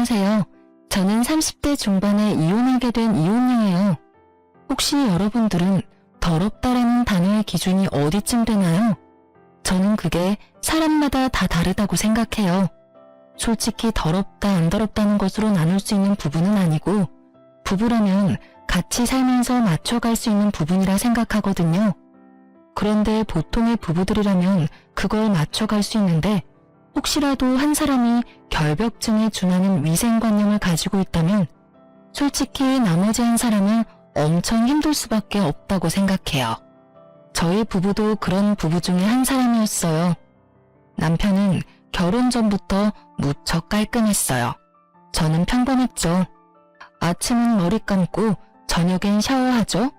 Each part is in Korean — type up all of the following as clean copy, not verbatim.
안녕하세요. 저는 30대 중반에 이혼하게 된 이혼녀예요. 혹시 여러분들은 더럽다라는 단어의 기준이 어디쯤 되나요? 저는 그게 사람마다 다 다르다고 생각해요. 솔직히 더럽다 안 더럽다는 것으로 나눌 수 있는 부분은 아니고 부부라면 같이 살면서 맞춰갈 수 있는 부분이라 생각하거든요. 그런데 보통의 부부들이라면 그걸 맞춰갈 수 있는데 혹시라도 한 사람이 결벽증에 준하는 위생관념을 가지고 있다면 솔직히 나머지 한 사람은 엄청 힘들 수밖에 없다고 생각해요. 저희 부부도 그런 부부 중에 한 사람이었어요. 남편은 결혼 전부터 무척 깔끔했어요. 저는 평범했죠. 아침은 머리 감고 저녁엔 샤워하죠.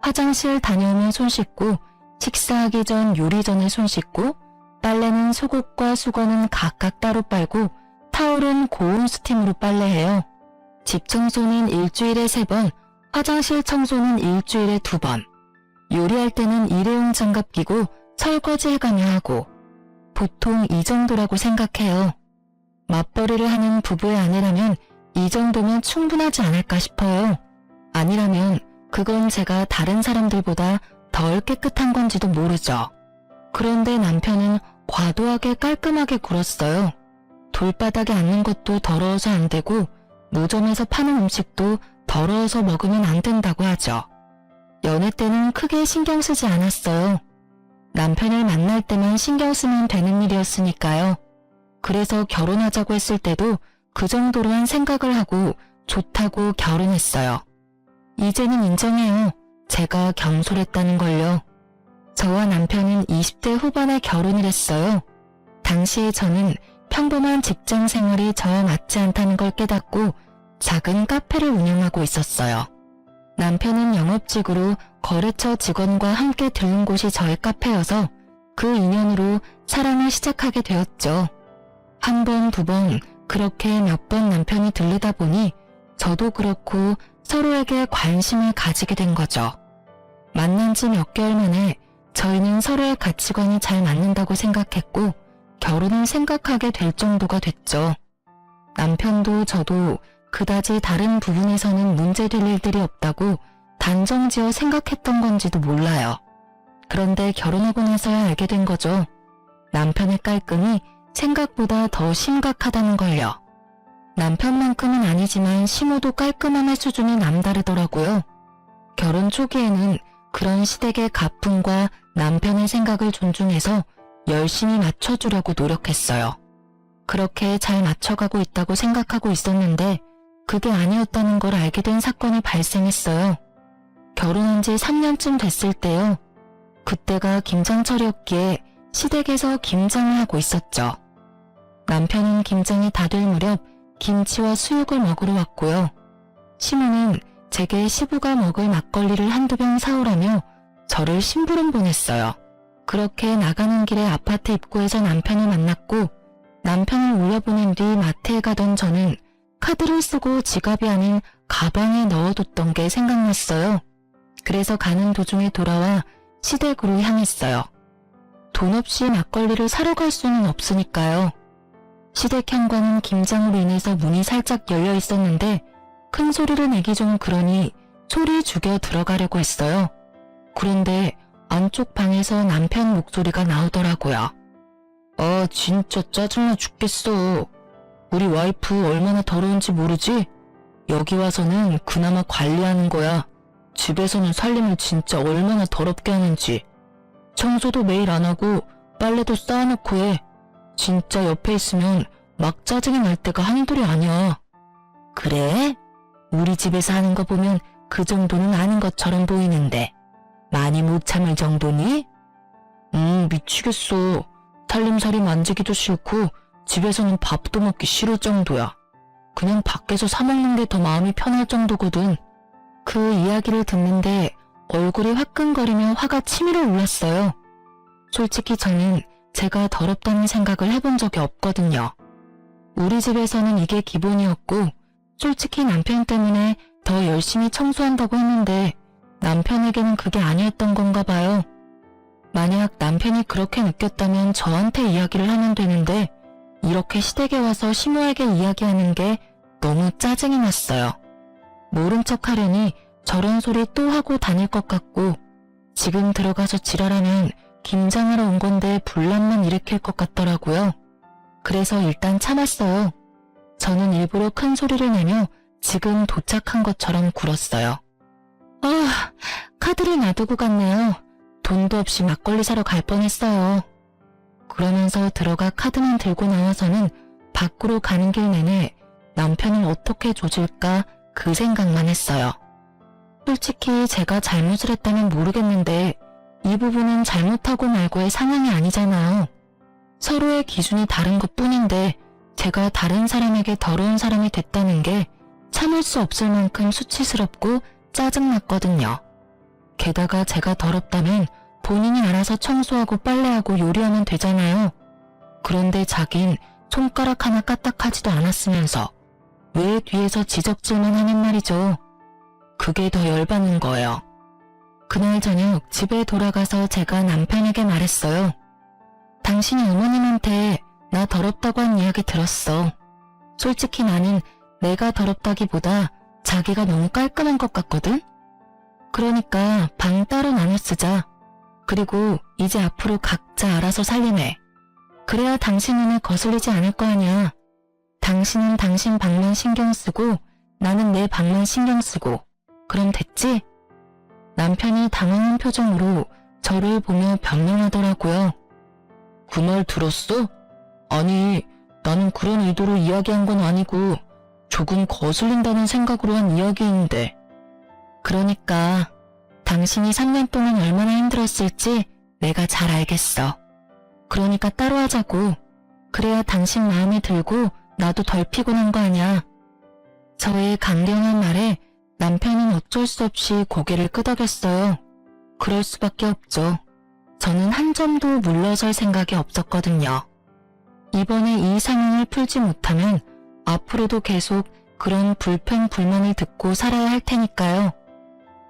화장실 다녀오면 손 씻고 식사하기 전 요리 전에 손 씻고 빨래는 속옷과 수건은 각각 따로 빨고 타올은 고온 스팀으로 빨래해요. 집 청소는 일주일에 3번, 화장실 청소는 일주일에 2번. 요리할 때는 일회용 장갑 끼고 설거지 해가며 하고 보통 이 정도라고 생각해요. 맞벌이를 하는 부부의 아내라면 이 정도면 충분하지 않을까 싶어요. 아니라면 그건 제가 다른 사람들보다 덜 깨끗한 건지도 모르죠. 그런데 남편은 과도하게 깔끔하게 굴었어요. 돌바닥에 앉는 것도 더러워서 안 되고 노점에서 파는 음식도 더러워서 먹으면 안 된다고 하죠. 연애 때는 크게 신경 쓰지 않았어요. 남편을 만날 때만 신경 쓰면 되는 일이었으니까요. 그래서 결혼하자고 했을 때도 그 정도로만 생각을 하고 좋다고 결혼했어요. 이제는 인정해요. 제가 경솔했다는 걸요. 저와 남편은 20대 후반에 결혼을 했어요. 당시에 저는 평범한 직장 생활이 저와 맞지 않다는 걸 깨닫고 작은 카페를 운영하고 있었어요. 남편은 영업직으로 거래처 직원과 함께 들른 곳이 저의 카페여서 그 인연으로 사랑을 시작하게 되었죠. 한 번, 2번 그렇게 몇 번 남편이 들르다 보니 저도 그렇고 서로에게 관심을 가지게 된 거죠. 만난 지 몇 개월 만에 저희는 서로의 가치관이 잘 맞는다고 생각했고 결혼을 생각하게 될 정도가 됐죠. 남편도 저도 그다지 다른 부분에서는 문제될 일들이 없다고 단정지어 생각했던 건지도 몰라요. 그런데 결혼하고 나서야 알게 된 거죠. 남편의 깔끔이 생각보다 더 심각하다는 걸요. 남편만큼은 아니지만 시모도 깔끔함의 수준이 남다르더라고요. 결혼 초기에는 그런 시댁의 가풍과 남편의 생각을 존중해서 열심히 맞춰주려고 노력했어요. 그렇게 잘 맞춰가고 있다고 생각하고 있었는데 그게 아니었다는 걸 알게 된 사건이 발생했어요. 결혼한 지 3년쯤 됐을 때요. 그때가 김장철이었기에 시댁에서 김장을 하고 있었죠. 남편은 김장이 다 될 무렵 김치와 수육을 먹으러 왔고요. 시모는 제게 시부가 먹을 막걸리를 한두 병 사오라며 저를 심부름 보냈어요. 그렇게 나가는 길에 아파트 입구에서 남편을 만났고 남편을 올려보낸 뒤 마트에 가던 저는 카드를 쓰고 지갑이 아닌 가방에 넣어뒀던 게 생각났어요. 그래서 가는 도중에 돌아와 시댁으로 향했어요. 돈 없이 막걸리를 사러 갈 수는 없으니까요. 시댁 현관은 김장으로 인해서 문이 살짝 열려 있었는데 큰 소리를 내기 좀 그러니 소리 죽여 들어가려고 했어요. 그런데 안쪽 방에서 남편 목소리가 나오더라고요. 아, 진짜 짜증나 죽겠어. 우리 와이프 얼마나 더러운지 모르지? 여기 와서는 그나마 관리하는 거야. 집에서는 살림을 진짜 얼마나 더럽게 하는지. 청소도 매일 안 하고 빨래도 쌓아놓고 해. 진짜 옆에 있으면 막 짜증이 날 때가 한둘이 아니야. 그래? 우리 집에서 하는 거 보면 그 정도는 아닌 것처럼 보이는데 많이 못 참을 정도니? 미치겠어. 살림살이 만지기도 싫고 집에서는 밥도 먹기 싫을 정도야. 그냥 밖에서 사 먹는 게 더 마음이 편할 정도거든. 그 이야기를 듣는데 얼굴이 화끈거리며 화가 치밀어 올랐어요. 솔직히 저는 제가 더럽다는 생각을 해본 적이 없거든요. 우리 집에서는 이게 기본이었고 솔직히 남편 때문에 더 열심히 청소한다고 했는데 남편에게는 그게 아니었던 건가 봐요. 만약 남편이 그렇게 느꼈다면 저한테 이야기를 하면 되는데 이렇게 시댁에 와서 시모에게 이야기하는 게 너무 짜증이 났어요. 모른 척 하려니 저런 소리 또 하고 다닐 것 같고 지금 들어가서 지랄하면 김장하러 온 건데 분란만 일으킬 것 같더라고요. 그래서 일단 참았어요. 저는 일부러 큰 소리를 내며 지금 도착한 것처럼 굴었어요. 아, 카드를 놔두고 갔네요. 돈도 없이 막걸리 사러 갈 뻔했어요. 그러면서 들어가 카드만 들고 나와서는 밖으로 가는 길 내내 남편을 어떻게 조질까 그 생각만 했어요. 솔직히 제가 잘못을 했다면 모르겠는데 이 부분은 잘못하고 말고의 상황이 아니잖아요. 서로의 기준이 다른 것뿐인데 제가 다른 사람에게 더러운 사람이 됐다는 게 참을 수 없을 만큼 수치스럽고 짜증났거든요. 게다가 제가 더럽다면 본인이 알아서 청소하고 빨래하고 요리하면 되잖아요. 그런데 자긴 손가락 하나 까딱하지도 않았으면서 왜 뒤에서 지적질만 하는 말이죠. 그게 더 열받는 거예요. 그날 저녁 집에 돌아가서 제가 남편에게 말했어요. 당신이 어머님한테 나 더럽다고 한 이야기 들었어. 솔직히 나는 내가 더럽다기보다 자기가 너무 깔끔한 것 같거든? 그러니까 방 따로 나눠 쓰자. 그리고 이제 앞으로 각자 알아서 살림해. 그래야 당신 눈에 거슬리지 않을 거 아니야. 당신은 당신 방만 신경 쓰고 나는 내 방만 신경 쓰고. 그럼 됐지? 남편이 당황한 표정으로 저를 보며 변명하더라고요. 그 말 들었어? 아니, 나는 그런 의도로 이야기한 건 아니고 조금 거슬린다는 생각으로 한 이야기인데. 그러니까 당신이 3년 동안 얼마나 힘들었을지 내가 잘 알겠어. 그러니까 따로 하자고. 그래야 당신 마음에 들고 나도 덜 피곤한 거 아냐. 저의 강경한 말에 남편은 어쩔 수 없이 고개를 끄덕였어요. 그럴 수밖에 없죠. 저는 한 점도 물러설 생각이 없었거든요. 이번에 이 상황을 풀지 못하면 앞으로도 계속 그런 불평불만을 듣고 살아야 할 테니까요.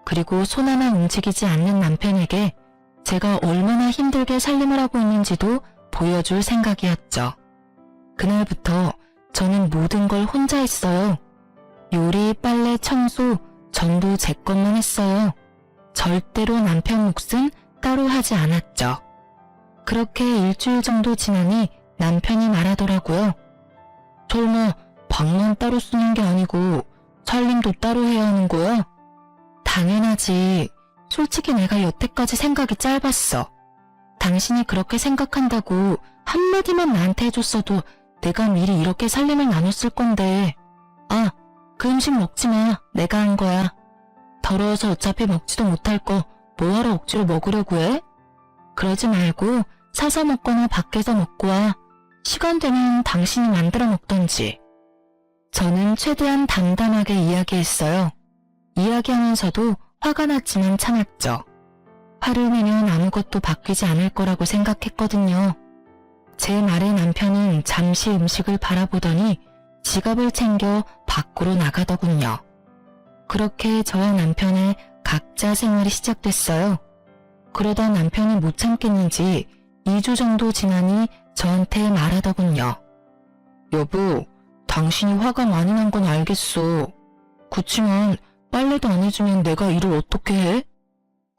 그리고 손 하나 움직이지 않는 남편에게 제가 얼마나 힘들게 살림을 하고 있는지도 보여줄 생각이었죠. 그날부터 저는 모든 걸 혼자 했어요. 요리, 빨래, 청소 전부 제 것만 했어요. 절대로 남편 몫은 따로 하지 않았죠. 그렇게 일주일 정도 지나니 남편이 말하더라고요. 설마 방만 따로 쓰는 게 아니고 살림도 따로 해야 하는 거야? 당연하지. 솔직히 내가 여태까지 생각이 짧았어. 당신이 그렇게 생각한다고 한마디만 나한테 해줬어도 내가 미리 이렇게 살림을 나눴을 건데. 아, 그 음식 먹지 마. 내가 한 거야. 더러워서 어차피 먹지도 못할 거 뭐하러 억지로 먹으려고 해? 그러지 말고 사서 먹거나 밖에서 먹고 와. 시간 되면 당신이 만들어 먹던지. 저는 최대한 담담하게 이야기했어요. 이야기하면서도 화가 났지만 참았죠. 화를 내면 아무것도 바뀌지 않을 거라고 생각했거든요. 제 말에 남편은 잠시 음식을 바라보더니 지갑을 챙겨 밖으로 나가더군요. 그렇게 저와 남편의 각자 생활이 시작됐어요. 그러다 남편이 못 참겠는지 2주 정도 지나니 저한테 말하더군요. 여보, 당신이 화가 많이 난 건 알겠어. 그치만 빨래도 안 해주면 내가 일을 어떻게 해?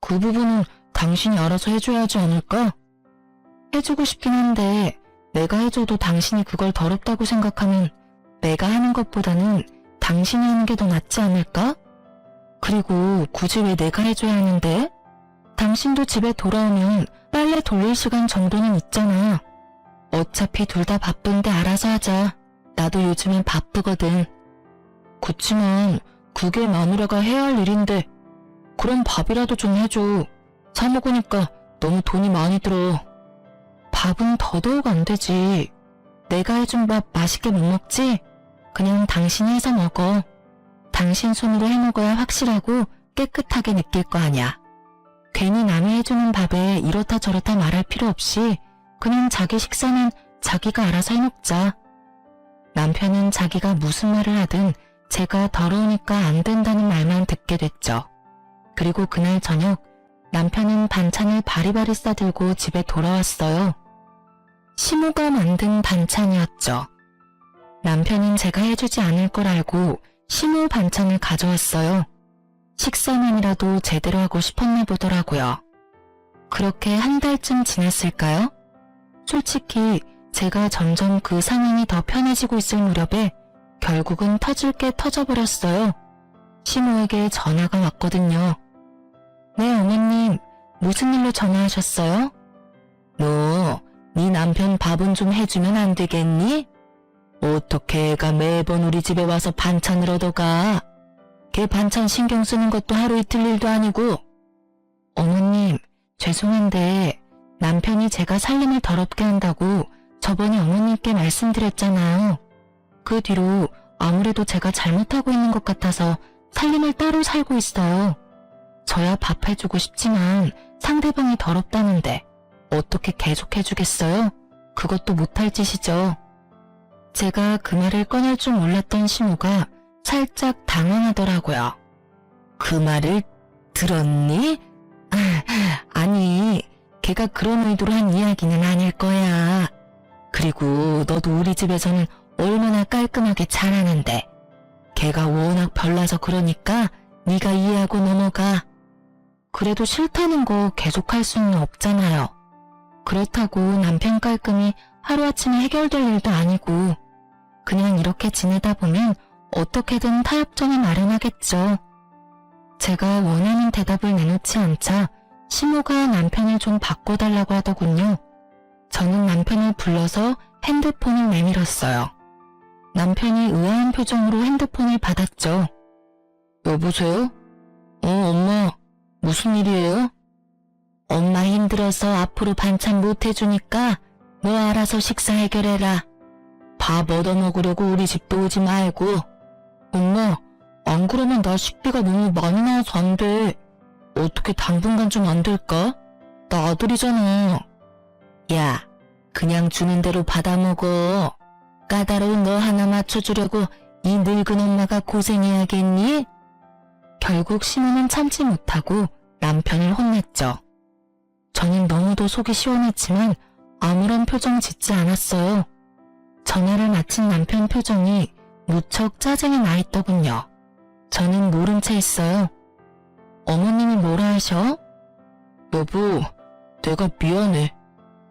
그 부분은 당신이 알아서 해줘야 하지 않을까? 해주고 싶긴 한데 내가 해줘도 당신이 그걸 더럽다고 생각하면 내가 하는 것보다는 당신이 하는 게 더 낫지 않을까? 그리고 굳이 왜 내가 해줘야 하는데? 당신도 집에 돌아오면 빨래 돌릴 시간 정도는 있잖아. 어차피 둘 다 바쁜데 알아서 하자. 나도 요즘엔 바쁘거든. 그치만 그게 마누라가 해야 할 일인데 그럼 밥이라도 좀 해줘. 사 먹으니까 너무 돈이 많이 들어. 밥은 더더욱 안 되지. 내가 해준 밥 맛있게 못 먹지? 그냥 당신이 해서 먹어. 당신 손으로 해 먹어야 확실하고 깨끗하게 느낄 거 아냐. 괜히 남이 해주는 밥에 이렇다 저렇다 말할 필요 없이 그냥 자기 식사는 자기가 알아서 해 먹자. 남편은 자기가 무슨 말을 하든 제가 더러우니까 안 된다는 말만 듣게 됐죠. 그리고 그날 저녁 남편은 반찬을 바리바리 싸들고 집에 돌아왔어요. 시모가 만든 반찬이었죠. 남편은 제가 해주지 않을 걸 알고 심호 반찬을 가져왔어요. 식사만이라도 제대로 하고 싶었나 보더라고요. 그렇게 한 달쯤 지났을까요? 솔직히 제가 점점 그 상황이 더 편해지고 있을 무렵에 결국은 터질 게 터져버렸어요. 심호에게 전화가 왔거든요. 네, 어머님. 무슨 일로 전화하셨어요? 너, 네 남편 밥은 좀 해주면 안 되겠니? 어떻게 애가 매번 우리 집에 와서 반찬을 얻어가? 걔 반찬 신경 쓰는 것도 하루 이틀 일도 아니고. 어머님, 죄송한데 남편이 제가 살림을 더럽게 한다고 저번에 어머님께 말씀드렸잖아요. 그 뒤로 아무래도 제가 잘못하고 있는 것 같아서 살림을 따로 살고 있어요. 저야 밥 해주고 싶지만 상대방이 더럽다는데 어떻게 계속해주겠어요? 그것도 못할 짓이죠. 제가 그 말을 꺼낼 줄 몰랐던 심호가 살짝 당황하더라고요. 그 말을 들었니? 아니, 걔가 그런 의도로 한 이야기는 아닐 거야. 그리고 너도 우리 집에서는 얼마나 깔끔하게 잘하는데 걔가 워낙 별나서 그러니까 네가 이해하고 넘어가. 그래도 싫다는 거 계속할 수는 없잖아요. 그렇다고 남편 깔끔이 하루아침에 해결될 일도 아니고 그냥 이렇게 지내다 보면 어떻게든 타협점을 마련하겠죠. 제가 원하는 대답을 내놓지 않자 심호가 남편을 좀 바꿔달라고 하더군요. 저는 남편을 불러서 핸드폰을 내밀었어요. 남편이 의아한 표정으로 핸드폰을 받았죠. 여보세요? 엄마, 무슨 일이에요? 엄마 힘들어서 앞으로 반찬 못 해주니까 너 알아서 식사 해결해라. 밥 얻어먹으려고 우리 집도 오지 말고. 엄마, 안 그러면 나 식비가 너무 많이 나와서 안 돼. 어떻게 당분간 좀 안 될까? 나 아들이잖아. 야, 그냥 주는 대로 받아먹어. 까다로운 너 하나 맞춰주려고 이 늙은 엄마가 고생해야겠니? 결국 심호는 참지 못하고 남편을 혼냈죠. 저는 너무도 속이 시원했지만 아무런 표정 짓지 않았어요. 전화를 마친 남편 표정이 무척 짜증이 나 있더군요. 저는 모른 채 있어요. 어머님이 뭐라 하셔? 여보, 내가 미안해.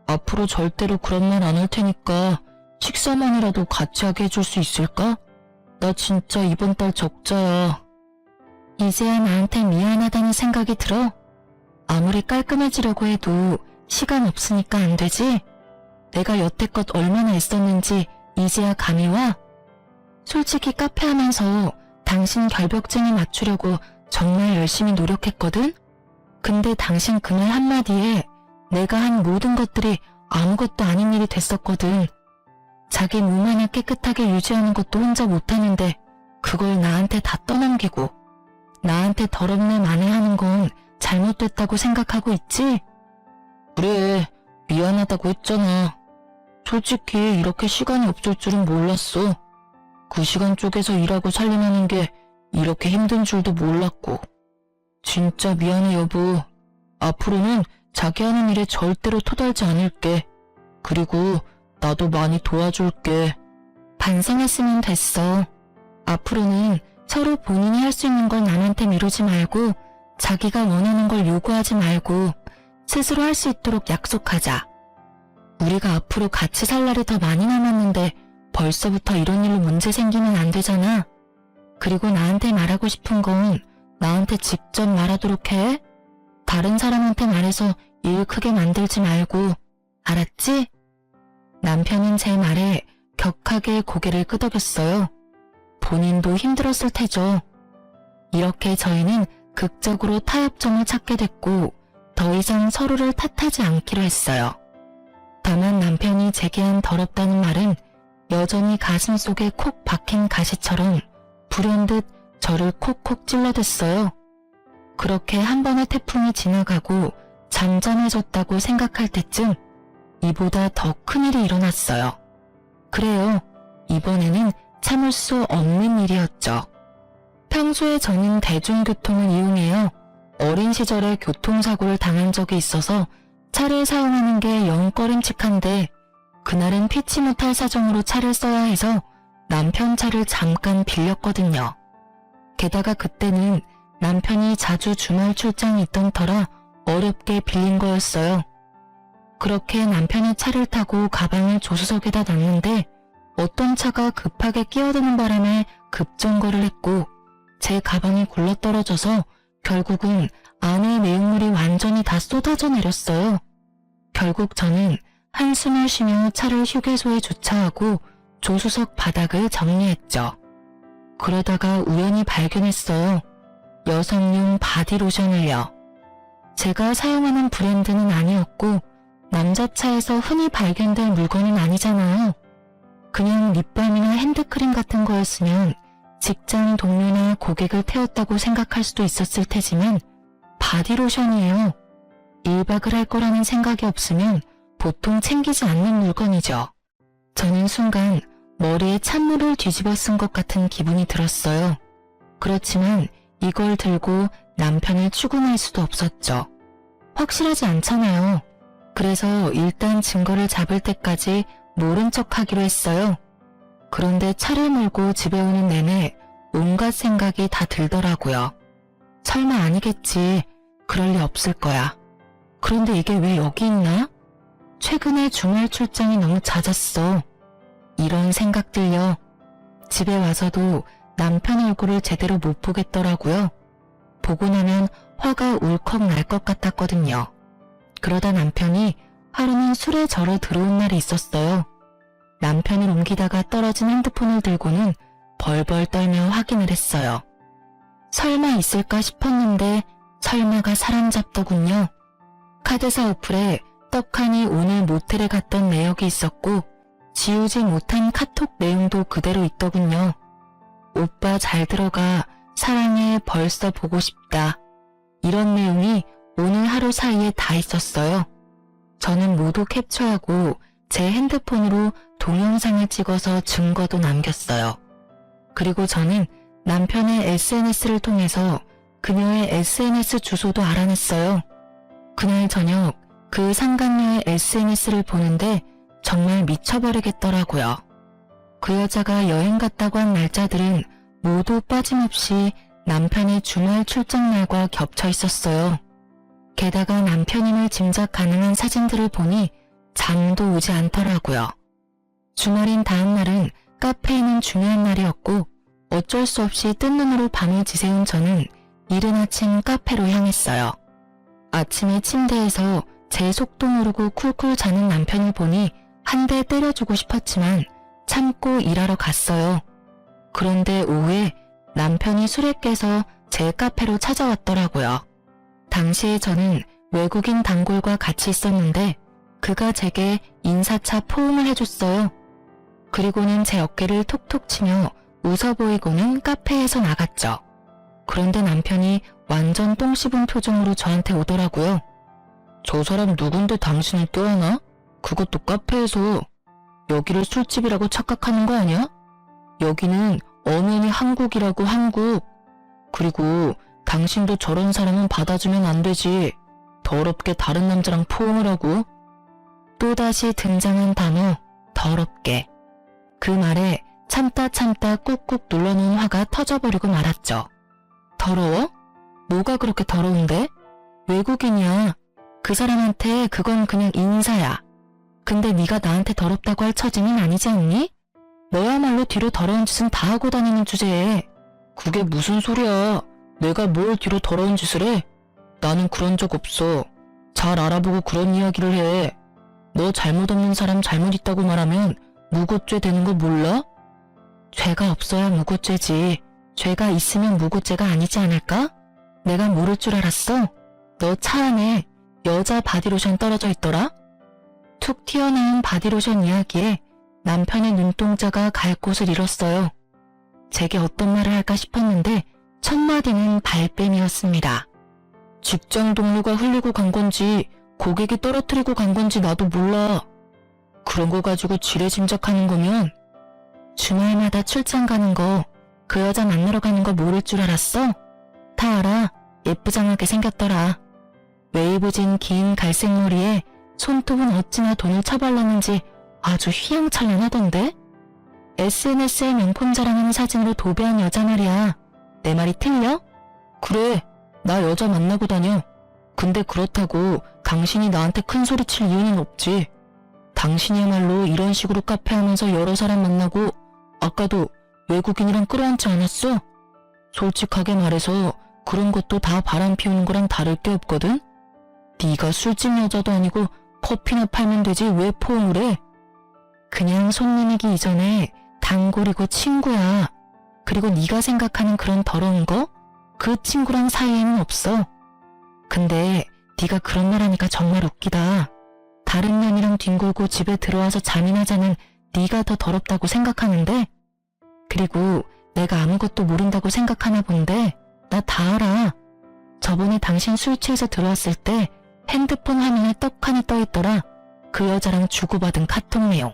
앞으로 절대로 그런 말 안 할 테니까 식사만이라도 같이 하게 해줄 수 있을까? 나 진짜 이번 달 적자야. 이제야 나한테 미안하다는 생각이 들어? 아무리 깔끔해지려고 해도 시간 없으니까 안 되지? 내가 여태껏 얼마나 애썼는지 이제야 감이 와? 솔직히 카페 하면서 당신 결벽증에 맞추려고 정말 열심히 노력했거든? 근데 당신 그 말 한마디에 내가 한 모든 것들이 아무것도 아닌 일이 됐었거든. 자기 몸 하나 깨끗하게 유지하는 것도 혼자 못하는데 그걸 나한테 다 떠넘기고 나한테 더럽네 만회하는 건 잘못됐다고 생각하고 있지? 그래, 미안하다고 했잖아. 솔직히 이렇게 시간이 없을 줄은 몰랐어. 그 시간 쪼개서 일하고 살림하는 게 이렇게 힘든 줄도 몰랐고. 진짜 미안해 여보. 앞으로는 자기 하는 일에 절대로 토달지 않을게. 그리고 나도 많이 도와줄게. 반성했으면 됐어. 앞으로는 서로 본인이 할 수 있는 건 남한테 미루지 말고 자기가 원하는 걸 요구하지 말고 스스로 할 수 있도록 약속하자. 우리가 앞으로 같이 살 날이 더 많이 남았는데 벌써부터 이런 일로 문제 생기면 안 되잖아. 그리고 나한테 말하고 싶은 건 나한테 직접 말하도록 해. 다른 사람한테 말해서 일 크게 만들지 말고. 알았지? 남편은 제 말에 격하게 고개를 끄덕였어요. 본인도 힘들었을 테죠. 이렇게 저희는 극적으로 타협점을 찾게 됐고 더 이상 서로를 탓하지 않기로 했어요. 다만 남편이 제게 한 더럽다는 말은 여전히 가슴속에 콕 박힌 가시처럼 불현듯 저를 콕콕 찔러댔어요. 그렇게 한 번의 태풍이 지나가고 잠잠해졌다고 생각할 때쯤 이보다 더 큰일이 일어났어요. 그래요. 이번에는 참을 수 없는 일이었죠. 평소에 저는 대중교통을 이용해요. 어린 시절에 교통사고를 당한 적이 있어서 차를 사용하는 게 영 꺼림칙한데 그날은 피치 못할 사정으로 차를 써야 해서 남편 차를 잠깐 빌렸거든요. 게다가 그때는 남편이 자주 주말 출장이 있던 터라 어렵게 빌린 거였어요. 그렇게 남편의 차를 타고 가방을 조수석에다 놨는데 어떤 차가 급하게 끼어드는 바람에 급정거를 했고 제 가방이 굴러떨어져서 결국은 안에 내용물이 완전히 다 쏟아져 내렸어요. 결국 저는 한숨을 쉬며 차를 휴게소에 주차하고 조수석 바닥을 정리했죠. 그러다가 우연히 발견했어요. 여성용 바디로션을요. 제가 사용하는 브랜드는 아니었고 남자 차에서 흔히 발견될 물건은 아니잖아요. 그냥 립밤이나 핸드크림 같은 거였으면 직장 동료나 고객을 태웠다고 생각할 수도 있었을 테지만 바디로션이에요. 1박을 할 거라는 생각이 없으면 보통 챙기지 않는 물건이죠. 저는 순간 머리에 찬물을 뒤집어 쓴 것 같은 기분이 들었어요. 그렇지만 이걸 들고 남편을 추궁할 수도 없었죠. 확실하지 않잖아요. 그래서 일단 증거를 잡을 때까지 모른 척 하기로 했어요. 그런데 차를 몰고 집에 오는 내내 온갖 생각이 다 들더라고요. 설마 아니겠지. 그럴 리 없을 거야. 그런데 이게 왜 여기 있나? 최근에 주말 출장이 너무 잦았어. 이런 생각들요. 집에 와서도 남편 얼굴을 제대로 못 보겠더라고요. 보고 나면 화가 울컥 날 것 같았거든요. 그러다 남편이 하루는 술에 절어 들어온 날이 있었어요. 남편을 옮기다가 떨어진 핸드폰을 들고는 벌벌 떨며 확인을 했어요. 설마 있을까 싶었는데 설마가 사람 잡더군요. 카드사 어플에 떡하니 오늘 모텔에 갔던 내역이 있었고 지우지 못한 카톡 내용도 그대로 있더군요. 오빠 잘 들어가. 사랑해. 벌써 보고 싶다. 이런 내용이 오늘 하루 사이에 다 있었어요. 저는 모두 캡처하고 제 핸드폰으로 동영상을 찍어서 증거도 남겼어요. 그리고 저는 남편의 SNS를 통해서 그녀의 SNS 주소도 알아냈어요. 그날 저녁 그 상간녀의 SNS를 보는데 정말 미쳐버리겠더라고요. 그 여자가 여행 갔다고 한 날짜들은 모두 빠짐없이 남편의 주말 출장 날과 겹쳐 있었어요. 게다가 남편임을 짐작 가능한 사진들을 보니 잠도 오지 않더라고요. 주말인 다음 날은 카페에는 중요한 날이었고 어쩔 수 없이 뜬 눈으로 밤을 지새운 저는 이른 아침 카페로 향했어요. 아침에 침대에서 제 속도 모르고 쿨쿨 자는 남편을 보니 한 대 때려주고 싶었지만 참고 일하러 갔어요. 그런데 오후에 남편이 술에 깨서 제 카페로 찾아왔더라고요. 당시에 저는 외국인 단골과 같이 있었는데 그가 제게 인사차 포옹을 해줬어요. 그리고는 제 어깨를 톡톡 치며 웃어 보이고는 카페에서 나갔죠. 그런데 남편이 완전 똥 씹은 표정으로 저한테 오더라고요. 저 사람 누군데 당신을 껴안아? 그것도 카페에서. 여기를 술집이라고 착각하는 거 아니야? 여기는 엄연히 한국이라고. 한국. 그리고 당신도 저런 사람은 받아주면 안 되지. 더럽게 다른 남자랑 포옹을 하고. 또다시 등장한 단어 더럽게. 그 말에 참다 꾹꾹 눌러놓은 화가 터져버리고 말았죠. 더러워? 뭐가 그렇게 더러운데? 외국인이야. 그 사람한테 그건 그냥 인사야. 근데 네가 나한테 더럽다고 할 처지는 아니지 않니? 너야말로 뒤로 더러운 짓은 다 하고 다니는 주제에. 그게 무슨 소리야. 내가 뭘 뒤로 더러운 짓을 해? 나는 그런 적 없어. 잘 알아보고 그런 이야기를 해. 너 잘못 없는 사람 잘못 있다고 말하면 무고죄 되는 거 몰라? 죄가 없어야 무고죄지. 죄가 있으면 무고죄가 아니지 않을까? 내가 모를 줄 알았어? 너 차 안에 여자 바디로션 떨어져 있더라? 툭 튀어나온 바디로션 이야기에 남편의 눈동자가 갈 곳을 잃었어요. 제게 어떤 말을 할까 싶었는데 첫 마디는 발뺌이었습니다. 직장 동료가 흘리고 간 건지 고객이 떨어뜨리고 간 건지 나도 몰라. 그런 거 가지고 지레 짐작하는 거면 주말마다 출장 가는 거, 그 여자 만나러 가는 거 모를 줄 알았어? 다 알아. 예쁘장하게 생겼더라. 웨이브진 긴 갈색 머리에 손톱은 어찌나 돈을 처발랐는지 아주 휘황찬란하던데? SNS에 명품 자랑하는 사진으로 도배한 여자 말이야. 내 말이 틀려? 그래, 나 여자 만나고 다녀. 근데 그렇다고 당신이 나한테 큰 소리 칠 이유는 없지. 당신이야말로 이런 식으로 카페 하면서 여러 사람 만나고 아까도 외국인이랑 끌어안지 않았어? 솔직하게 말해서 그런 것도 다 바람 피우는 거랑 다를 게 없거든? 네가 술집 여자도 아니고 커피나 팔면 되지 왜 포옹을 해? 그냥 손님이기 이전에 단골이고 친구야. 그리고 네가 생각하는 그런 더러운 거? 그 친구랑 사이에는 없어. 근데 네가 그런 말 하니까 정말 웃기다. 다른 년이랑 뒹굴고 집에 들어와서 잠이나 자는 네가 더 더럽다고 생각하는데? 그리고 내가 아무것도 모른다고 생각하나 본데 나 다 알아. 저번에 당신 술 취해서 들어왔을 때 핸드폰 화면에 떡하니 떠있더라. 그 여자랑 주고받은 카톡 내용.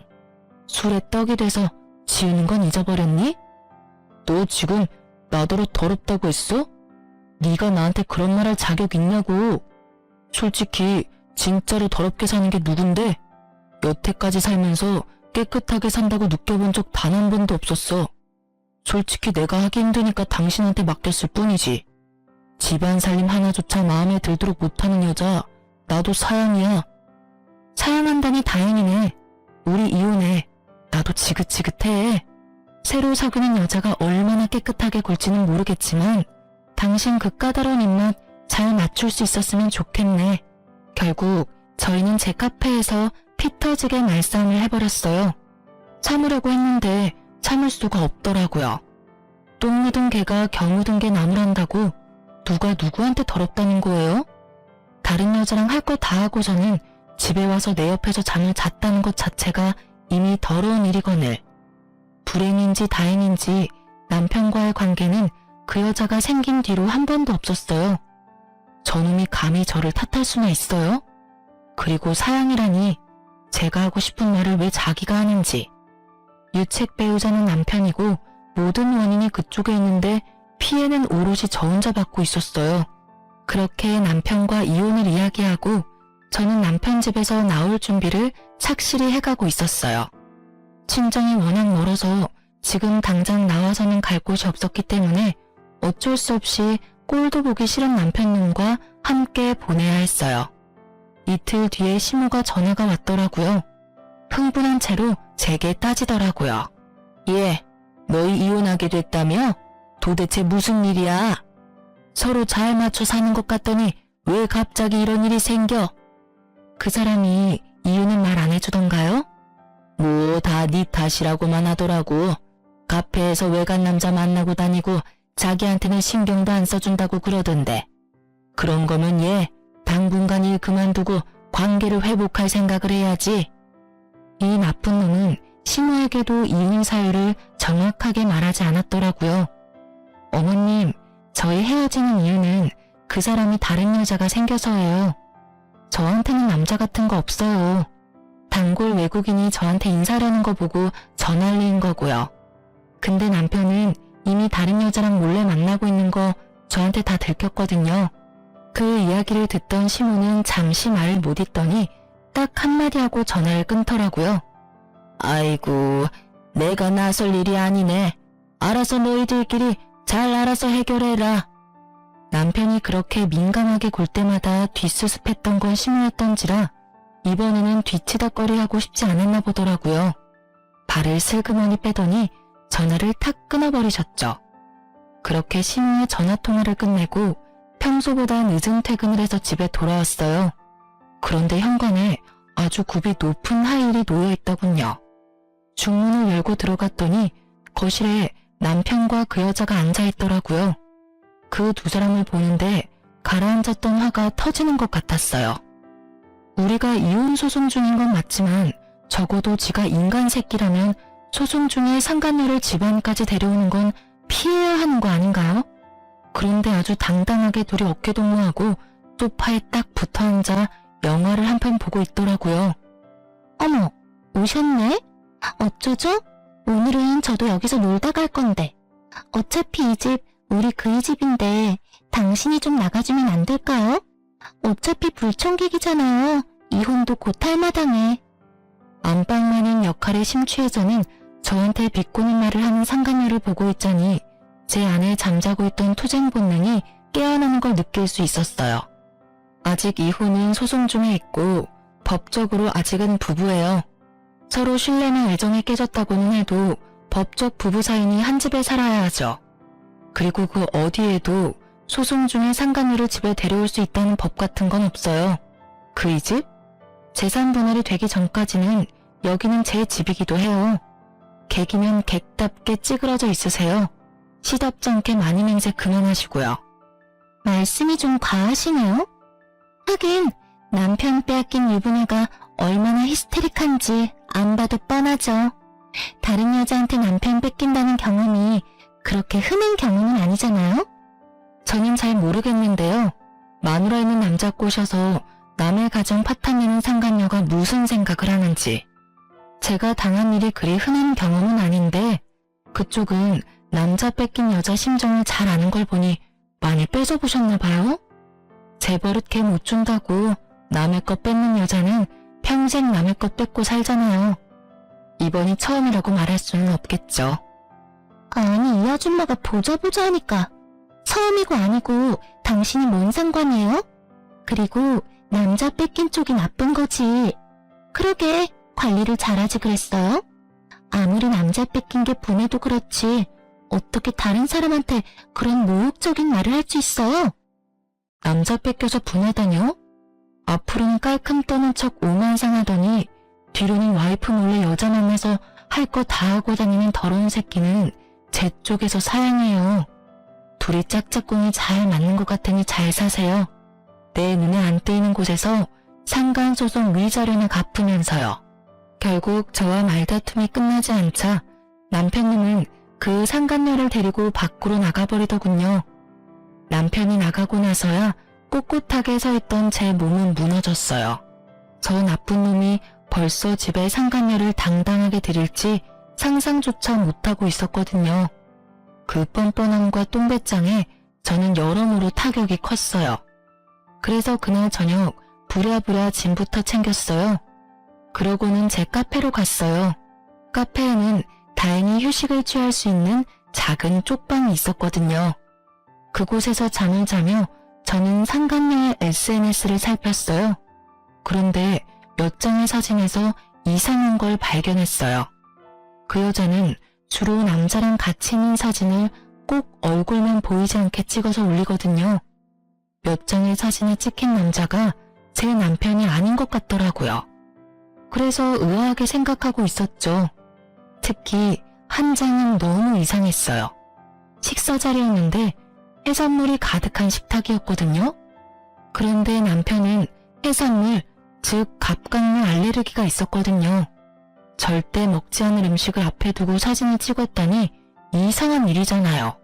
술에 떡이 돼서 지우는 건 잊어버렸니? 너 지금 나더러 더럽다고 했어? 네가 나한테 그런 말 할 자격 있냐고. 솔직히 진짜로 더럽게 사는 게 누군데? 여태까지 살면서 깨끗하게 산다고 느껴본 적 단 한 번도 없었어. 솔직히 내가 하기 힘드니까 당신한테 맡겼을 뿐이지. 집안 살림 하나조차 마음에 들도록 못하는 여자, 나도 사양이야. 사양한다니 다행이네. 우리 이혼해. 나도 지긋지긋해. 새로 사귀는 여자가 얼마나 깨끗하게 굴지는 모르겠지만 당신 그 까다로운 입맛 잘 맞출 수 있었으면 좋겠네. 결국 저희는 제 카페에서 피 터지게 말싸움을 해버렸어요. 참으려고 했는데 참을 수가 없더라고요. 똥 묻은 개가 겨 묻은 개 나무란다고 누가 누구한테 더럽다는 거예요? 다른 여자랑 할 거 다 하고서는 집에 와서 내 옆에서 잠을 잤다는 것 자체가 이미 더러운 일이거늘. 불행인지 다행인지 남편과의 관계는 그 여자가 생긴 뒤로 한 번도 없었어요. 저놈이 감히 저를 탓할 수나 있어요? 그리고 사양이라니 제가 하고 싶은 말을 왜 자기가 하는지. 유책 배우자는 남편이고 모든 원인이 그쪽에 있는데 피해는 오롯이 저 혼자 받고 있었어요. 그렇게 남편과 이혼을 이야기하고 저는 남편 집에서 나올 준비를 착실히 해가고 있었어요. 친정이 워낙 멀어서 지금 당장 나와서는 갈 곳이 없었기 때문에 어쩔 수 없이 꼴도 보기 싫은 남편님과 함께 보내야 했어요. 이틀 뒤에 시모가 전화가 왔더라고요. 흥분한 채로 제게 따지더라고요. 예, 너희 이혼하게 됐다며? 도대체 무슨 일이야? 서로 잘 맞춰 사는 것 같더니 왜 갑자기 이런 일이 생겨? 그 사람이 이유는 말 안 해주던가요? 뭐 다 네 탓이라고만 하더라고. 카페에서 외간 남자 만나고 다니고 자기한테는 신경도 안 써준다고 그러던데. 그런 거면 얘 당분간 일 그만두고 관계를 회복할 생각을 해야지. 이 나쁜 놈은 시모에게도 이혼 사유를 정확하게 말하지 않았더라고요. 어머님, 저희 헤어지는 이유는 그 사람이 다른 여자가 생겨서예요. 저한테는 남자 같은 거 없어요. 단골 외국인이 저한테 인사하려는 거 보고 전화리인 거고요. 근데 남편은 이미 다른 여자랑 몰래 만나고 있는 거 저한테 다 들켰거든요. 그 이야기를 듣던 시모는 잠시 말을 못 잇더니 딱 한마디 하고 전화를 끊더라고요. 아이고, 내가 나설 일이 아니네. 알아서 너희들끼리 잘 알아서 해결해라. 남편이 그렇게 민감하게 굴 때마다 뒷수습했던 건 시모였던지라 이번에는 뒤치다꺼리하고 싶지 않았나 보더라고요. 발을 슬그머니 빼더니 전화를 탁 끊어버리셨죠. 그렇게 시모의 전화통화를 끝내고 평소보다 늦은 퇴근을 해서 집에 돌아왔어요. 그런데 현관에 아주 굽이 높은 하일이 놓여있더군요. 중문을 열고 들어갔더니 거실에 남편과 그 여자가 앉아있더라고요. 그 두 사람을 보는데 가라앉았던 화가 터지는 것 같았어요. 우리가 이혼 소송 중인 건 맞지만 적어도 지가 인간 새끼라면 소송 중에 상간녀를 집안까지 데려오는 건 피해야 하는 거 아닌가요? 그런데 아주 당당하게 둘이 어깨동무하고 소파에 딱 붙어앉아 영화를 한 편 보고 있더라고요. 어머, 오셨네? 어쩌죠? 오늘은 저도 여기서 놀다 갈 건데. 어차피 이 집 우리 그이 집인데 당신이 좀 나가주면 안 될까요? 어차피 불청객이잖아요. 이혼도 곧 할 마당에. 안방마냥 역할에 심취해서는 저한테 비꼬는 말을 하는 상간녀를 보고 있자니 제 안에 잠자고 있던 투쟁 본능이 깨어나는 걸 느낄 수 있었어요. 아직 이혼은 소송 중에 있고 법적으로 아직은 부부예요. 서로 신뢰나 애정이 깨졌다고는 해도 법적 부부 사이니 한 집에 살아야 하죠. 그리고 그 어디에도 소송 중에 상간녀를 집에 데려올 수 있다는 법 같은 건 없어요. 그이 집? 재산 분할이 되기 전까지는 여기는 제 집이기도 해요. 객이면 객답게 찌그러져 있으세요. 시답지 않게 많이 맹세 그만하시고요. 말씀이 좀 과하시네요. 하긴 남편 빼앗긴 유부녀가 얼마나 히스테릭한지 안 봐도 뻔하죠. 다른 여자한테 남편 뺏긴다는 경험이 그렇게 흔한 경험은 아니잖아요? 저는 잘 모르겠는데요. 마누라 있는 남자 꼬셔서 남의 가정 파탄내는 상간녀가 무슨 생각을 하는지. 제가 당한 일이 그리 흔한 경험은 아닌데 그쪽은 남자 뺏긴 여자 심정을 잘 아는 걸 보니 많이 뺏어보셨나 봐요? 제 버릇 걔 못 준다고 남의 것 뺏는 여자는 평생 남의 것 뺏고 살잖아요. 이번이 처음이라고 말할 수는 없겠죠. 아니 이 아줌마가 보자 하니까 처음이고 아니고 당신이 뭔 상관이에요? 그리고 남자 뺏긴 쪽이 나쁜 거지. 그러게 관리를 잘하지 그랬어요? 아무리 남자 뺏긴 게 분해도 그렇지 어떻게 다른 사람한테 그런 모욕적인 말을 할 수 있어요? 남자 뺏겨서 분하다뇨? 앞으로는 깔끔 떠는 척 오만상하더니 뒤로는 와이프 몰래 여자 만나서 할 거 다 하고 다니는 더러운 새끼는 제 쪽에서 사양해요. 둘이 짝짝꿍이 잘 맞는 것 같으니 잘 사세요. 내 눈에 안 띄는 곳에서 상간소송 위자료나 갚으면서요. 결국 저와 말다툼이 끝나지 않자 남편님은 그 상간녀를 데리고 밖으로 나가버리더군요. 남편이 나가고 나서야 꼿꼿하게 서 있던 제 몸은 무너졌어요. 저 나쁜 놈이 벌써 집에 상간녀를 당당하게 들일지 상상조차 못하고 있었거든요. 그 뻔뻔함과 똥배짱에 저는 여러모로 타격이 컸어요. 그래서 그날 저녁 부랴부랴 짐부터 챙겼어요. 그러고는 제 카페로 갔어요. 카페에는 다행히 휴식을 취할 수 있는 작은 쪽방이 있었거든요. 그곳에서 잠을 자며 저는 상간녀의 SNS를 살폈어요. 그런데 몇 장의 사진에서 이상한 걸 발견했어요. 그 여자는 주로 남자랑 같이 있는 사진을 꼭 얼굴만 보이지 않게 찍어서 올리거든요. 몇 장의 사진에 찍힌 남자가 제 남편이 아닌 것 같더라고요. 그래서 의아하게 생각하고 있었죠. 특히 한 장은 너무 이상했어요. 식사 자리였는데 해산물이 가득한 식탁이었거든요. 그런데 남편은 해산물, 즉 갑각류 알레르기가 있었거든요. 절대 먹지 않을 음식을 앞에 두고 사진을 찍었다니 이상한 일이잖아요.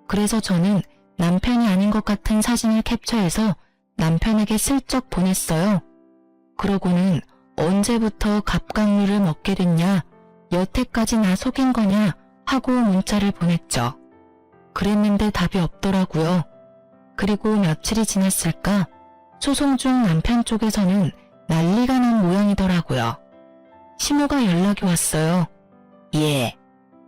그래서 저는 남편이 아닌 것 같은 사진을 캡처해서 남편에게 슬쩍 보냈어요. 그러고는 언제부터 갑각류를 먹게 됐냐, 여태까지 나 속인 거냐 하고 문자를 보냈죠. 그랬는데 답이 없더라고요. 그리고 며칠이 지났을까 소송 중 남편 쪽에서는 난리가 난 모양이더라고요. 시모가 연락이 왔어요. 예,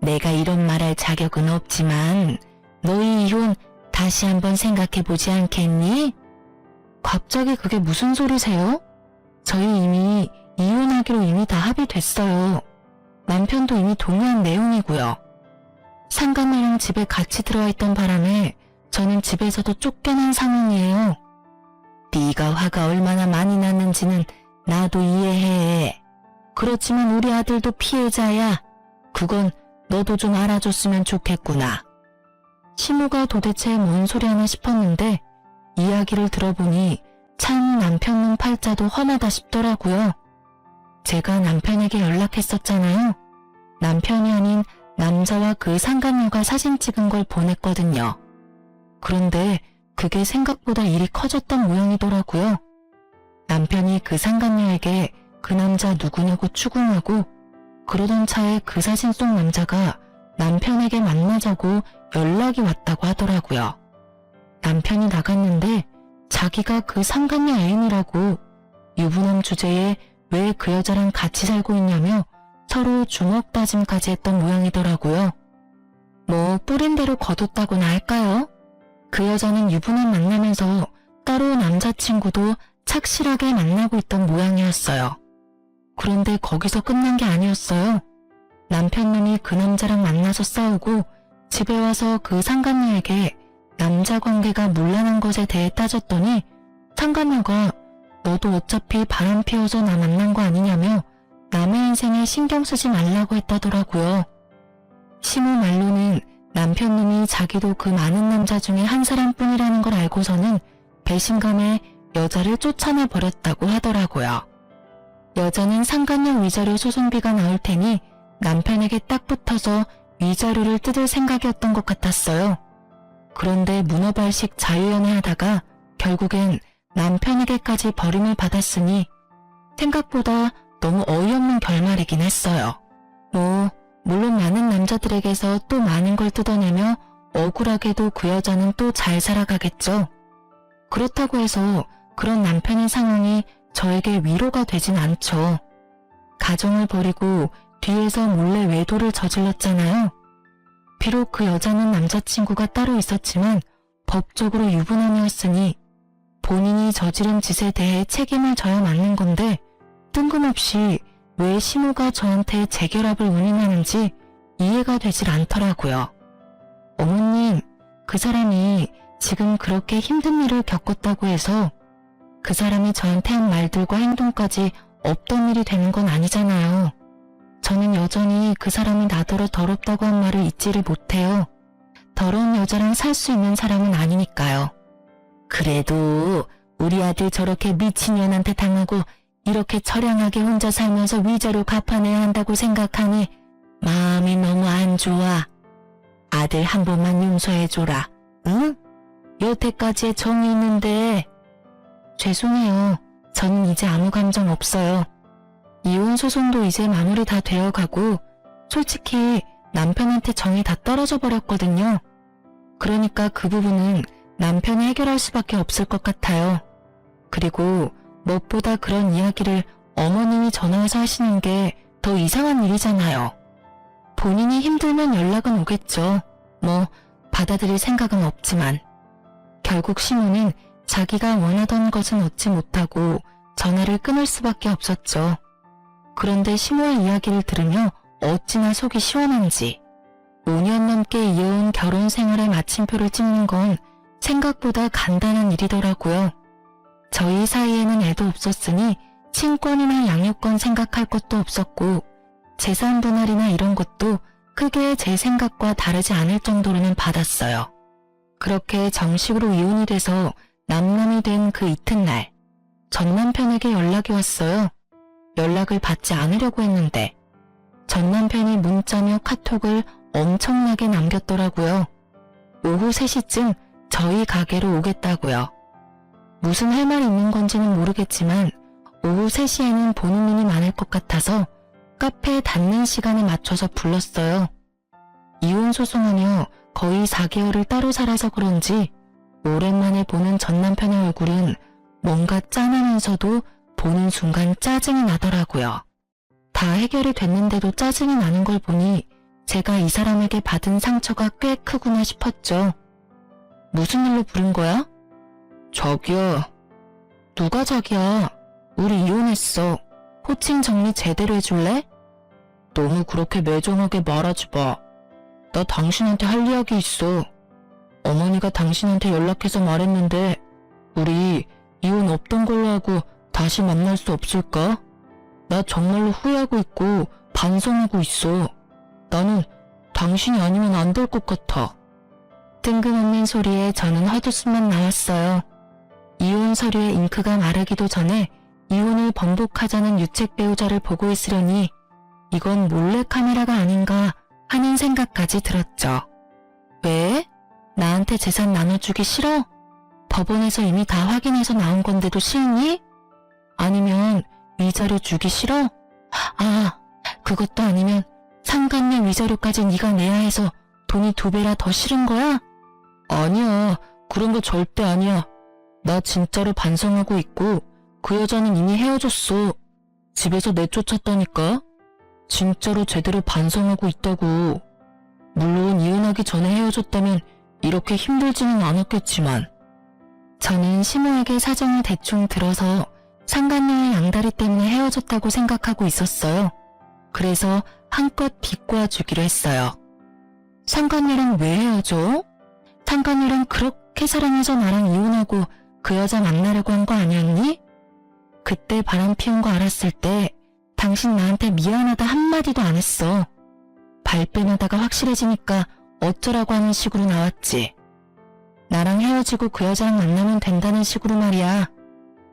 내가 이런 말할 자격은 없지만 너희 이혼 다시 한번 생각해보지 않겠니? 갑자기 그게 무슨 소리세요? 저희 이미 이혼하기로 이미 다 합의됐어요. 남편도 이미 동의한 내용이고요. 상간녀랑 집에 같이 들어와 있던 바람에 저는 집에서도 쫓겨난 상황이에요. 네가 화가 얼마나 많이 났는지는 나도 이해해. 그렇지만 우리 아들도 피해자야. 그건 너도 좀 알아줬으면 좋겠구나. 시모가 도대체 뭔 소리 하나 싶었는데 이야기를 들어보니 참 남편 눈 팔자도 험하다 싶더라고요. 제가 남편에게 연락했었잖아요. 남편이 아닌 남자와 그 상간녀가 사진 찍은 걸 보냈거든요. 그런데 그게 생각보다 일이 커졌던 모양이더라고요. 남편이 그 상간녀에게 그 남자 누구냐고 추궁하고 그러던 차에 그 사진 속 남자가 남편에게 만나자고 연락이 왔다고 하더라고요. 남편이 나갔는데 자기가 그 상간녀 애인이라고 유부남 주제에 왜 그 여자랑 같이 살고 있냐며 서로 주먹 다짐까지 했던 모양이더라고요. 뭐 뿌린 대로 거뒀다고나 할까요? 그 여자는 유부남 만나면서 따로 남자친구도 착실하게 만나고 있던 모양이었어요. 그런데 거기서 끝난 게 아니었어요. 남편놈이 그 남자랑 만나서 싸우고 집에 와서 그 상간녀에게 남자 관계가 문란한 것에 대해 따졌더니 상간녀가 너도 어차피 바람 피워서 나 만난 거 아니냐며 남의 인생에 신경 쓰지 말라고 했다더라고요. 시모 말로는 남편놈이 자기도 그 많은 남자 중에 한 사람뿐이라는 걸 알고서는 배신감에 여자를 쫓아내 버렸다고 하더라고요. 여자는 상간녀 위자료 소송비가 나올 테니 남편에게 딱 붙어서 위자료를 뜯을 생각이었던 것 같았어요. 그런데 문어발식 자유연애하다가 결국엔 남편에게까지 버림을 받았으니 생각보다 너무 어이없는 결말이긴 했어요. 물론 많은 남자들에게서 또 많은 걸 뜯어내며 억울하게도 그 여자는 또 잘 살아가겠죠. 그렇다고 해서 그런 남편의 상황이 저에게 위로가 되진 않죠. 가정을 버리고 뒤에서 몰래 외도를 저질렀잖아요. 비록 그 여자는 남자친구가 따로 있었지만 법적으로 유부남이었으니 본인이 저지른 짓에 대해 책임을 져야 맞는 건데 뜬금없이 왜 시모가 저한테 재결합을 운운하는지 이해가 되질 않더라고요. 어머님, 그 사람이 지금 그렇게 힘든 일을 겪었다고 해서 그 사람이 저한테 한 말들과 행동까지 없던 일이 되는 건 아니잖아요. 저는 여전히 그 사람이 나더러 더럽다고 한 말을 잊지를 못해요. 더러운 여자랑 살 수 있는 사람은 아니니까요. 그래도 우리 아들 저렇게 미친년한테 당하고 이렇게 처량하게 혼자 살면서 위자료 갚아내야 한다고 생각하니 마음이 너무 안 좋아. 아들 한 번만 용서해줘라. 응? 여태까지의 정이 있는데. 죄송해요. 저는 이제 아무 감정 없어요. 이혼 소송도 이제 마무리 다 되어가고 솔직히 남편한테 정이 다 떨어져 버렸거든요. 그러니까 그 부분은 남편이 해결할 수밖에 없을 것 같아요. 그리고 무엇보다 그런 이야기를 어머님이 전화해서 하시는 게 더 이상한 일이잖아요. 본인이 힘들면 연락은 오겠죠. 받아들일 생각은 없지만. 결국 시모는 자기가 원하던 것은 얻지 못하고 전화를 끊을 수밖에 없었죠. 그런데 시모의 이야기를 들으며 어찌나 속이 시원한지. 5년 넘게 이어온 결혼 생활의 마침표를 찍는 건 생각보다 간단한 일이더라고요. 저희 사이에는 애도 없었으니 친권이나 양육권 생각할 것도 없었고 재산 분할이나 이런 것도 크게 제 생각과 다르지 않을 정도로는 받았어요. 그렇게 정식으로 이혼이 돼서 남남이 된 그 이튿날 전 남편에게 연락이 왔어요. 연락을 받지 않으려고 했는데 전 남편이 문자며 카톡을 엄청나게 남겼더라고요. 오후 3시쯤 저희 가게로 오겠다고요. 무슨 할 말이 있는 건지는 모르겠지만 오후 3시에는 보는 눈이 많을 것 같아서 카페 닫는 시간에 맞춰서 불렀어요. 이혼 소송하며 거의 4개월을 따로 살아서 그런지 오랜만에 보는 전 남편의 얼굴은 뭔가 짠하면서도 보는 순간 짜증이 나더라고요. 다 해결이 됐는데도 짜증이 나는 걸 보니 제가 이 사람에게 받은 상처가 꽤 크구나 싶었죠. 무슨 일로 부른 거야? 저기요. 누가 자기야? 우리 이혼했어. 호칭 정리 제대로 해줄래? 너무 그렇게 매정하게 말하지 마. 나 당신한테 할 이야기 있어. 어머니가 당신한테 연락해서 말했는데 우리 이혼 없던 걸로 하고 다시 만날 수 없을까? 나 정말로 후회하고 있고 반성하고 있어. 나는 당신이 아니면 안 될 것 같아. 뜬금없는 소리에 저는 헛웃음만 나왔어요. 이혼 서류에 잉크가 마르기도 전에 이혼을 번복하자는 유책 배우자를 보고 있으려니 이건 몰래카메라가 아닌가 하는 생각까지 들었죠. 왜? 나한테 재산 나눠주기 싫어? 법원에서 이미 다 확인해서 나온 건데도 싫니? 아니면 위자료 주기 싫어? 그것도 아니면 상간녀 위자료까지 네가 내야 해서 돈이 2배라 더 싫은 거야? 아니야, 그런 거 절대 아니야. 나 진짜로 반성하고 있고 그 여자는 이미 헤어졌어. 집에서 내쫓았다니까. 진짜로 제대로 반성하고 있다고. 물론 이혼하기 전에 헤어졌다면 이렇게 힘들지는 않았겠지만. 저는 시모에게 사정을 대충 들어서 상간녀의 양다리 때문에 헤어졌다고 생각하고 있었어요. 그래서 한껏 비꼬아주기로 했어요. 상간녀랑 왜 헤어져? 상간녀랑 그렇게 사랑해서 나랑 이혼하고 그 여자 만나려고 한 거 아니었니? 그때 바람 피운 거 알았을 때 당신 나한테 미안하다 한마디도 안 했어. 발뺌하다가 확실해지니까 어쩌라고 하는 식으로 나왔지. 나랑 헤어지고 그 여자랑 만나면 된다는 식으로 말이야.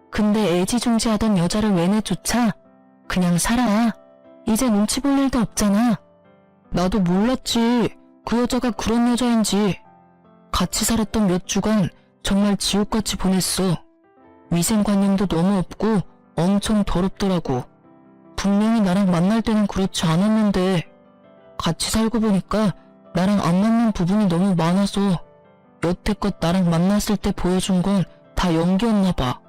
근데 애지중지하던 여자를 왜 내쫓아? 그냥 살아. 이제 눈치 볼 일도 없잖아. 나도 몰랐지. 그 여자가 그런 여자인지. 같이 살았던 몇 주간 정말 지옥같이 보냈어. 위생관념도 너무 없고 엄청 더럽더라고. 분명히 나랑 만날 때는 그렇지 않았는데 같이 살고 보니까 나랑 안 맞는 부분이 너무 많아서 여태껏 나랑 만났을 때 보여준 건 다 연기였나 봐.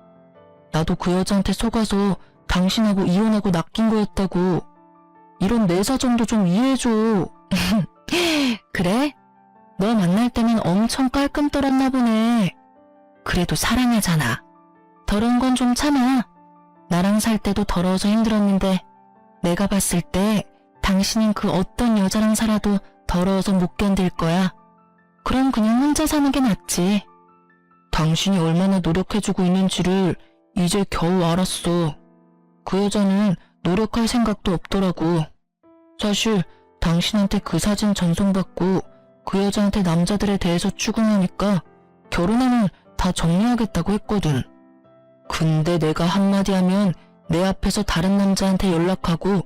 나도 그 여자한테 속아서 당신하고 이혼하고 낚인 거였다고. 이런 내 사정도 좀 이해해줘. 그래? 너 만날 때는 엄청 깔끔 떨었나 보네. 그래도 사랑하잖아. 더러운 건 좀 참아. 나랑 살 때도 더러워서 힘들었는데 내가 봤을 때 당신은 그 어떤 여자랑 살아도 더러워서 못 견딜 거야. 그럼 그냥 혼자 사는 게 낫지. 당신이 얼마나 노력해주고 있는지를 이제 겨우 알았어. 그 여자는 노력할 생각도 없더라고. 사실 당신한테 그 사진 전송받고 그 여자한테 남자들에 대해서 추궁하니까 결혼하면 다 정리하겠다고 했거든. 근데 내가 한마디 하면 내 앞에서 다른 남자한테 연락하고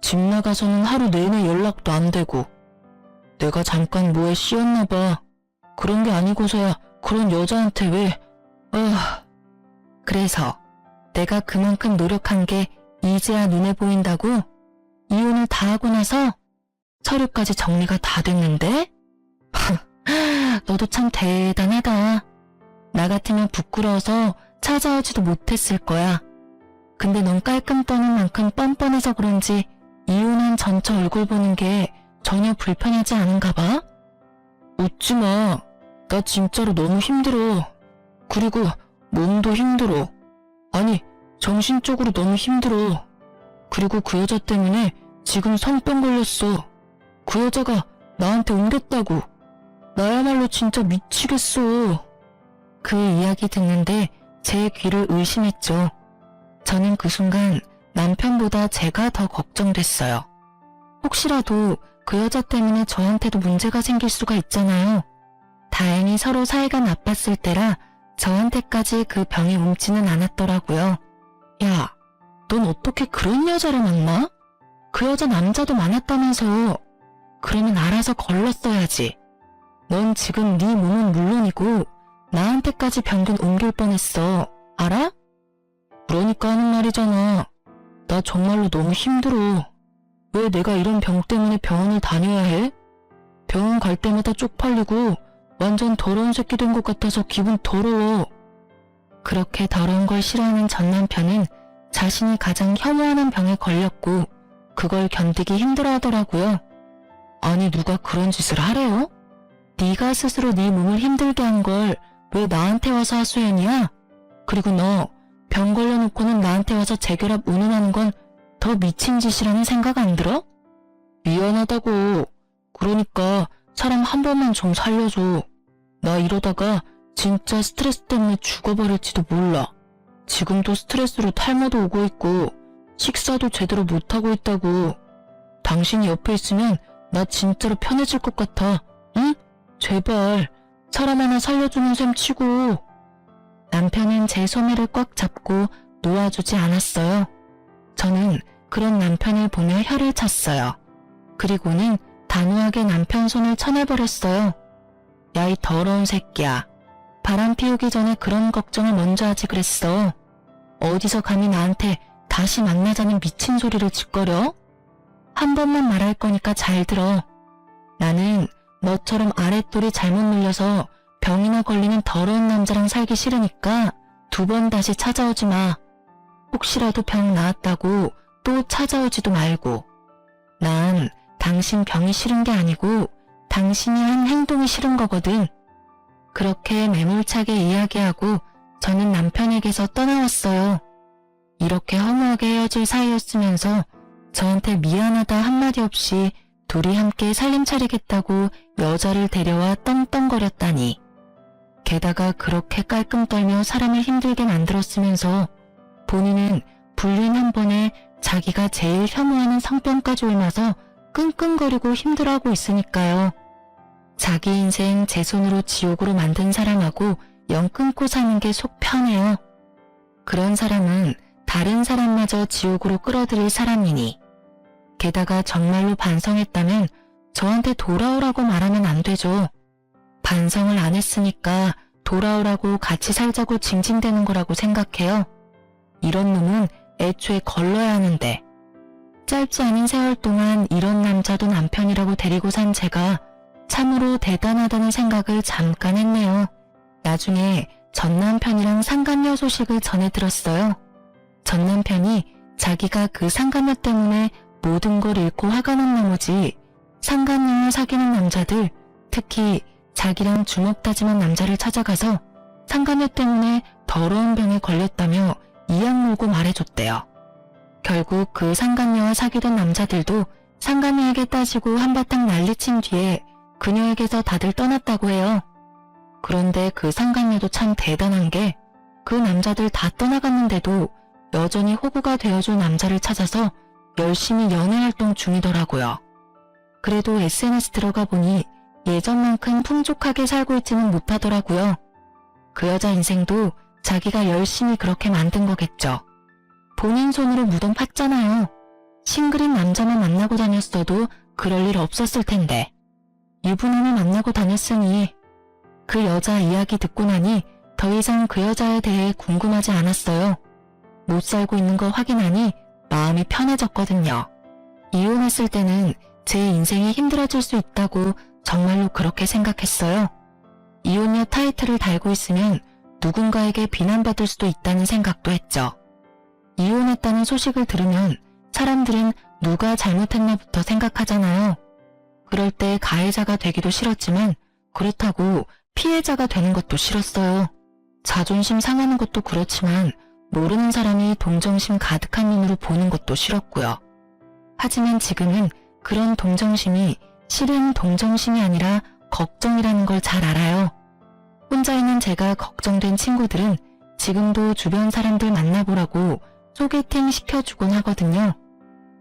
집 나가서는 하루 내내 연락도 안 되고. 내가 잠깐 뭐에 씌었나 봐. 그런 게 아니고서야 그런 여자한테 왜... 그래서 내가 그만큼 노력한 게 이제야 눈에 보인다고? 이혼을 다 하고 나서 서류까지 정리가 다 됐는데? 너도 참 대단하다. 나 같으면 부끄러워서 찾아오지도 못했을 거야. 근데 넌 깔끔 떠는 만큼 뻔뻔해서 그런지 이혼한 전처 얼굴 보는 게 전혀 불편하지 않은가 봐? 웃지 마. 나 진짜로 너무 힘들어. 그리고 몸도 힘들어. 아니, 정신적으로 너무 힘들어. 그리고 그 여자 때문에 지금 성병 걸렸어. 그 여자가 나한테 옮겼다고. 나야말로 진짜 미치겠어. 그 이야기 듣는데 제 귀를 의심했죠. 저는 그 순간 남편보다 제가 더 걱정됐어요. 혹시라도 그 여자 때문에 저한테도 문제가 생길 수가 있잖아요. 다행히 서로 사이가 나빴을 때라 저한테까지 그 병이 옮지는 않았더라고요. 야, 넌 어떻게 그런 여자를 만나? 그 여자 남자도 많았다면서. 그러면 알아서 걸렀어야지. 넌 지금 네 몸은 물론이고 나한테까지 병균 옮길 뻔했어. 알아? 그러니까 하는 말이잖아. 나 정말로 너무 힘들어. 왜 내가 이런 병 때문에 병원을 다녀야 해? 병원 갈 때마다 쪽팔리고 완전 더러운 새끼 된 것 같아서 기분 더러워. 그렇게 더러운 걸 싫어하는 전 남편은 자신이 가장 혐오하는 병에 걸렸고 그걸 견디기 힘들어하더라고요. 아니 누가 그런 짓을 하래요? 네가 스스로 네 몸을 힘들게 한 걸 왜 나한테 와서 하소연이야? 그리고 너 병 걸려놓고는 나한테 와서 재결합 운운하는 건 더 미친 짓이라는 생각 안 들어? 미안하다고. 그러니까 사람 한 번만 좀 살려줘. 나 이러다가 진짜 스트레스 때문에 죽어버릴지도 몰라. 지금도 스트레스로 탈모도 오고 있고 식사도 제대로 못하고 있다고. 당신이 옆에 있으면 나 진짜로 편해질 것 같아. 응? 제발 사람 하나 살려주는 셈 치고. 남편은 제 소매를 꽉 잡고 놓아주지 않았어요. 저는 그런 남편을 보며 혀를 찼어요. 그리고는 단호하게 남편 손을 쳐내버렸어요. 야, 이 더러운 새끼야. 바람 피우기 전에 그런 걱정을 먼저 하지 그랬어. 어디서 감히 나한테 다시 만나자는 미친 소리를 짓거려? 한 번만 말할 거니까 잘 들어. 나는 너처럼 아랫돌이 잘못 눌려서 병이나 걸리는 더러운 남자랑 살기 싫으니까 2번 다시 찾아오지 마. 혹시라도 병 나았다고 또 찾아오지도 말고. 난 당신 병이 싫은 게 아니고 당신이 한 행동이 싫은 거거든. 그렇게 매몰차게 이야기하고 저는 남편에게서 떠나왔어요. 이렇게 허무하게 헤어질 사이였으면서 저한테 미안하다 한마디 없이 둘이 함께 살림 차리겠다고 여자를 데려와 떵떵거렸다니. 게다가 그렇게 깔끔 떨며 사람을 힘들게 만들었으면서 본인은 불륜 한 번에 자기가 제일 혐오하는 성병까지 옮아서 끙끙거리고 힘들어하고 있으니까요. 자기 인생 제 손으로 지옥으로 만든 사람하고 영 끊고 사는 게 속 편해요. 그런 사람은 다른 사람마저 지옥으로 끌어들일 사람이니. 게다가 정말로 반성했다면 저한테 돌아오라고 말하면 안 되죠. 반성을 안 했으니까 돌아오라고 같이 살자고 징징대는 거라고 생각해요. 이런 놈은 애초에 걸러야 하는데. 짧지 않은 세월 동안 이런 남자도 남편이라고 데리고 산 제가 참으로 대단하다는 생각을 잠깐 했네요. 나중에 전 남편이랑 상간녀 소식을 전해 들었어요. 전 남편이 자기가 그 상간녀 때문에 모든 걸 잃고 화가 난 나머지 상간녀를 사귀는 남자들, 특히 자기랑 주먹 다짐한 남자를 찾아가서 상간녀 때문에 더러운 병에 걸렸다며 이악 물고 말해줬대요. 결국 그 상간녀와 사귀던 남자들도 상간녀에게 따지고 한바탕 난리친 뒤에 그녀에게서 다들 떠났다고 해요. 그런데 그 상간녀도 참 대단한 게 그 남자들 다 떠나갔는데도 여전히 호구가 되어줄 남자를 찾아서 열심히 연애활동 중이더라고요. 그래도 SNS 들어가 보니 예전만큼 풍족하게 살고 있지는 못하더라고요. 그 여자 인생도 자기가 열심히 그렇게 만든 거겠죠. 본인 손으로 무덤 팠잖아요. 싱글인 남자만 만나고 다녔어도 그럴 일 없었을 텐데. 유부남을 만나고 다녔으니 그 여자 이야기 듣고 나니 더 이상 그 여자에 대해 궁금하지 않았어요. 못 살고 있는 거 확인하니 마음이 편해졌거든요. 이혼했을 때는 제 인생이 힘들어질 수 있다고 정말로 그렇게 생각했어요. 이혼녀 타이틀을 달고 있으면 누군가에게 비난받을 수도 있다는 생각도 했죠. 이혼했다는 소식을 들으면 사람들은 누가 잘못했나부터 생각하잖아요. 그럴 때 가해자가 되기도 싫었지만 그렇다고 피해자가 되는 것도 싫었어요. 자존심 상하는 것도 그렇지만 모르는 사람이 동정심 가득한 눈으로 보는 것도 싫었고요. 하지만 지금은 그런 동정심이 실은 동정심이 아니라 걱정이라는 걸 잘 알아요. 혼자 있는 제가 걱정된 친구들은 지금도 주변 사람들 만나보라고 소개팅 시켜주곤 하거든요.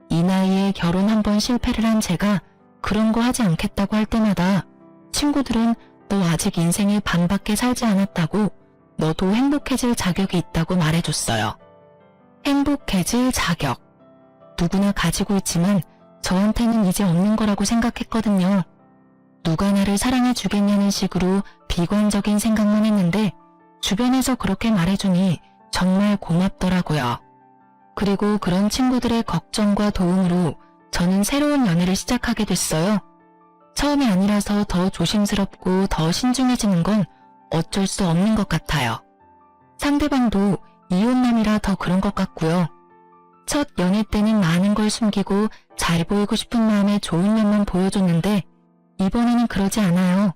이 나이에 결혼 한 번 실패를 한 제가 그런 거 하지 않겠다고 할 때마다 친구들은 너 아직 인생의 반밖에 살지 않았다고, 너도 행복해질 자격이 있다고 말해줬어요. 행복해질 자격. 누구나 가지고 있지만 저한테는 이제 없는 거라고 생각했거든요. 누가 나를 사랑해 주겠냐는 식으로 비관적인 생각만 했는데 주변에서 그렇게 말해주니 정말 고맙더라고요. 그리고 그런 친구들의 걱정과 도움으로 저는 새로운 연애를 시작하게 됐어요. 처음이 아니라서 더 조심스럽고 더 신중해지는 건 어쩔 수 없는 것 같아요. 상대방도 이혼남이라 더 그런 것 같고요. 첫 연애 때는 많은 걸 숨기고 잘 보이고 싶은 마음에 좋은 면만 보여줬는데 이번에는 그러지 않아요.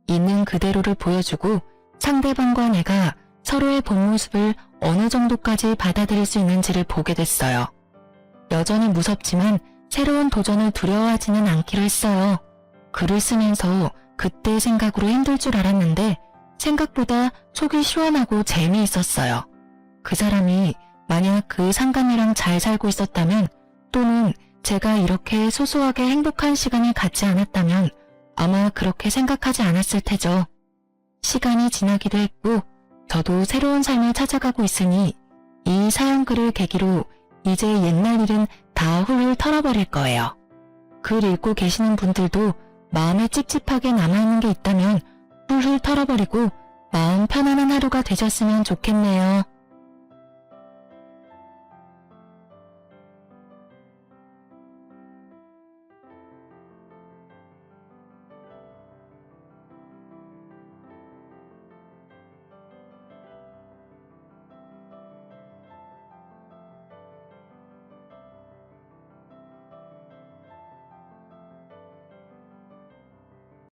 있는 그대로를 보여주고 상대방과 내가 서로의 본 모습을 어느 정도까지 받아들일 수 있는지를 보게 됐어요. 여전히 무섭지만 새로운 도전을 두려워하지는 않기로 했어요. 글을 쓰면서 그때 생각으로 힘들 줄 알았는데 생각보다 속이 시원하고 재미있었어요. 그 사람이 만약 그 상간녀랑 잘 살고 있었다면, 또는 제가 이렇게 소소하게 행복한 시간을 갖지 않았다면 아마 그렇게 생각하지 않았을 테죠. 시간이 지나기도 했고 저도 새로운 삶을 찾아가고 있으니 이 사연글을 계기로 이제 옛날 일은 다 훌훌 털어버릴 거예요. 글 읽고 계시는 분들도 마음에 찝찝하게 남아있는 게 있다면 훌훌 털어버리고 마음 편안한 하루가 되셨으면 좋겠네요.